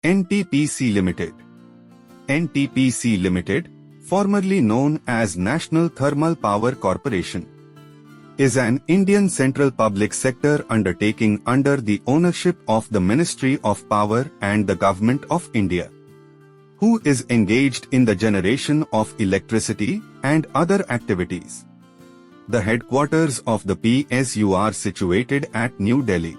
NTPC Limited. NTPC Limited, formerly known as National Thermal Power Corporation, is an Indian central public sector undertaking under the ownership of the Ministry of Power and the Government of India, who is engaged in the generation of electricity and other activities. The headquarters of the PSU are situated at New Delhi.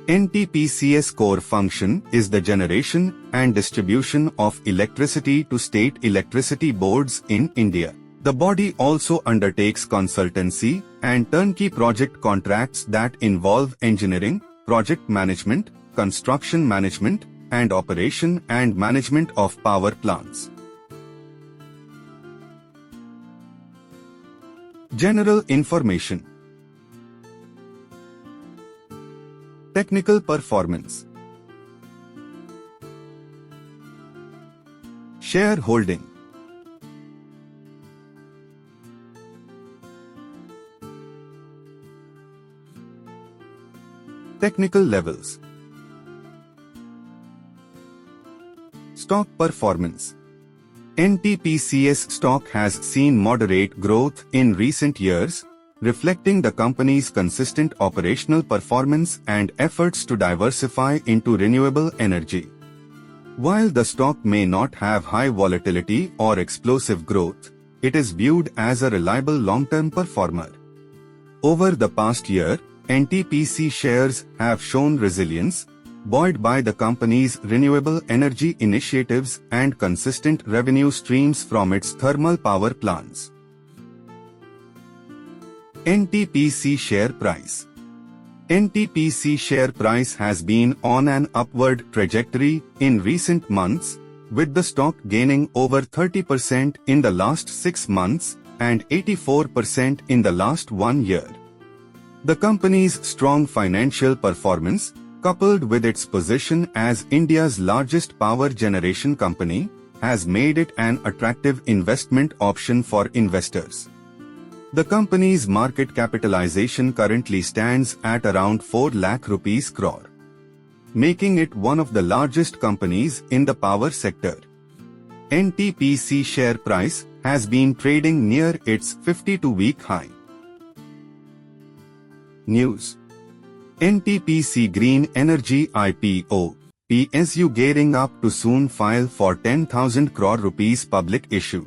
NTPC's core function is the generation and distribution of electricity to state electricity boards in India. The body also undertakes consultancy and turnkey project contracts that involve engineering, project management, construction management, and operation and management of power plants. General information. Technical performance. Shareholding. Technical levels. Stock performance. NTPC's stock has seen moderate growth in recent years, reflecting the company's consistent operational performance and efforts to diversify into renewable energy. While the stock may not have high volatility or explosive growth, it is viewed as a reliable long-term performer. Over the past year, NTPC shares have shown resilience, buoyed by the company's renewable energy initiatives and consistent revenue streams from its thermal power plants. NTPC share price. NTPC share price has been on an upward trajectory in recent months, with the stock gaining over 30% in the last 6 months and 84% in the last 1 year. The company's strong financial performance, coupled with its position as India's largest power generation company, has made it an attractive investment option for investors. The company's market capitalization currently stands at around 4 lakh rupees crore, making it one of the largest companies in the power sector. NTPC share price has been trading near its 52-week high. News. NTPC Green Energy IPO, PSU gearing up to soon file for 10,000 crore rupees public issue.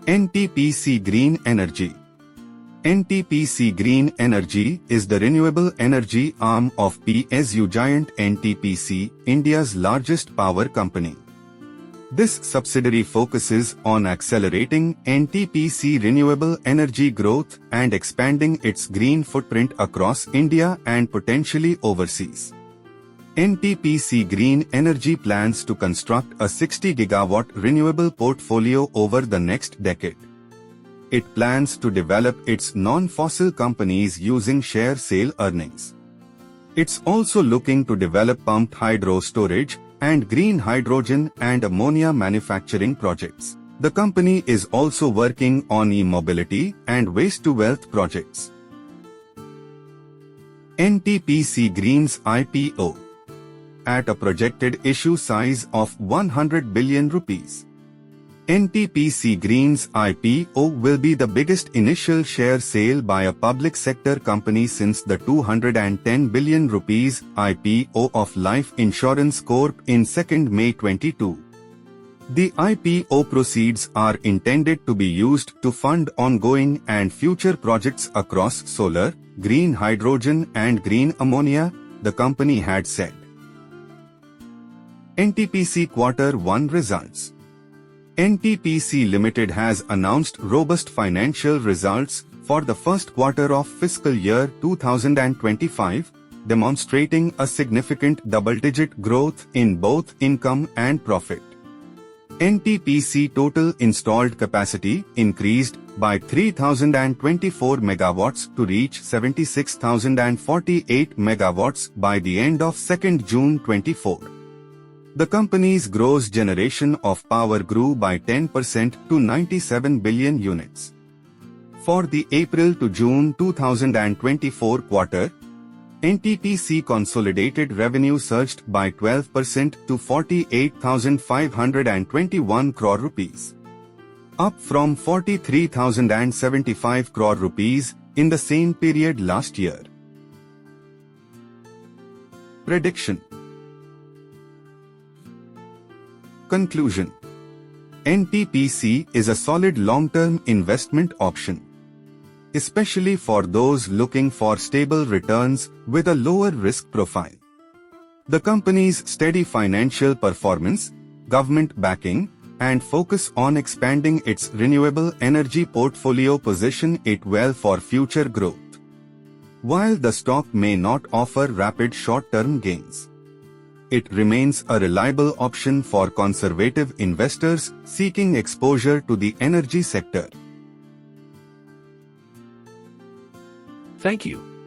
NTPC Green Energy. NTPC Green Energy is the renewable energy arm of PSU giant NTPC, India's largest power company. This subsidiary focuses on accelerating NTPC renewable energy growth and expanding its green footprint across India and potentially overseas. NTPC Green Energy plans to construct a 60 gigawatt renewable portfolio over the next decade. It plans to develop its non-fossil companies using share sale earnings. It's also looking to develop pumped hydro storage and green hydrogen and ammonia manufacturing projects. The company is also working on e-mobility and waste-to-wealth projects. NTPC Green's IPO. At a projected issue size of 100 billion rupees. NTPC Green's IPO will be the biggest initial share sale by a public sector company since the 210 billion rupees IPO of Life Insurance Corp in 2nd May 22. The IPO proceeds are intended to be used to fund ongoing and future projects across solar, green hydrogen and green ammonia, the company had said. NTPC Q1 results. NTPC Limited has announced robust financial results for the first quarter of fiscal year 2025, demonstrating a significant double-digit growth in both income and profit. NTPC total installed capacity increased by 3,024 megawatts to reach 76,048 megawatts by the end of 2nd June 24. The company's gross generation of power grew by 10% to 97 billion units. For the April to June 2024 quarter, NTPC consolidated revenue surged by 12% to 48,521 crore rupees, up from 43,075 crore rupees in the same period last year. Prediction. Conclusion. NTPC is a solid long-term investment option, especially for those looking for stable returns with a lower risk profile. The company's steady financial performance, government backing, and focus on expanding its renewable energy portfolio position it well for future growth. While the stock may not offer rapid short-term gains, it remains a reliable option for conservative investors seeking exposure to the energy sector. Thank you.